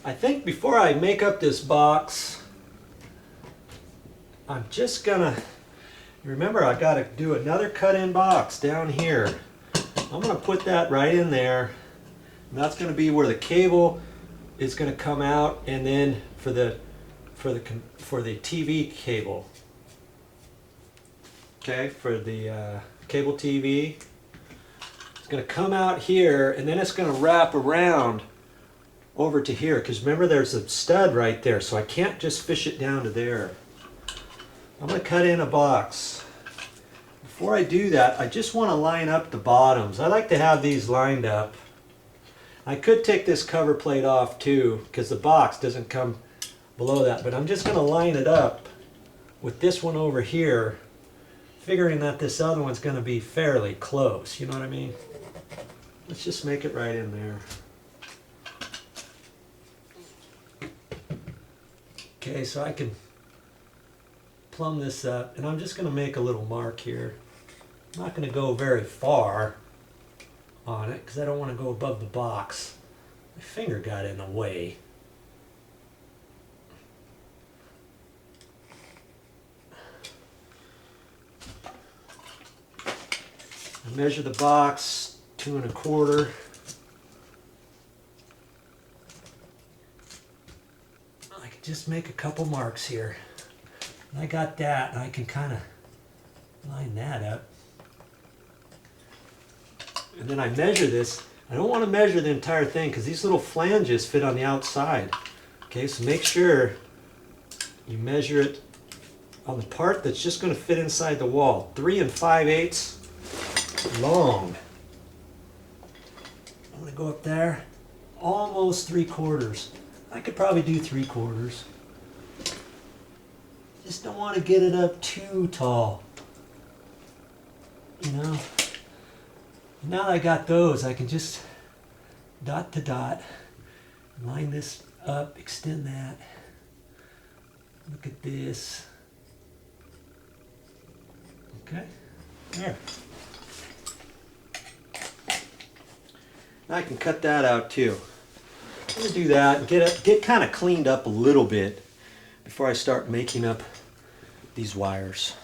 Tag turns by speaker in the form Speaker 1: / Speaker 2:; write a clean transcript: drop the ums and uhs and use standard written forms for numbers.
Speaker 1: I think before I make up this box, I'm just gonna, remember I gotta do another cut-in box down here. I'm gonna put that right in there. And that's gonna be where the cable is gonna come out, and then for the TV cable. Okay, for the cable TV. It's gonna come out here, and then it's gonna wrap around over to here, because remember there's a stud right there, so I can't just fish it down to there. I'm going to cut in a box. Before I do that, I just want to line up the bottoms. I like to have these lined up. I could take this cover plate off too, because the box doesn't come below that, but I'm just going to line it up with this one over here, figuring that this other one's going to be fairly close, you know what I mean? Let's just make it right in there. Okay, so I can plumb this up, and I'm just going to make a little mark here. I'm not going to go very far on it because I don't want to go above the box. My finger got in the way. I measure the box 2 1/4. Just make a couple marks here. And I got that, and I can kind of line that up. And then I measure this. I don't want to measure the entire thing because these little flanges fit on the outside. Okay, so make sure you measure it on the part that's just going to fit inside the wall. 3 5/8 long. I'm going to go up there, almost 3/4. I could probably do 3/4. Just don't want to get it up too tall. You know? Now that I got those, I can just dot to dot, line this up, extend that. Look at this. Okay, there. Now I can cut that out too. I'm going to do that and get kind of cleaned up a little bit before I start making up these wires.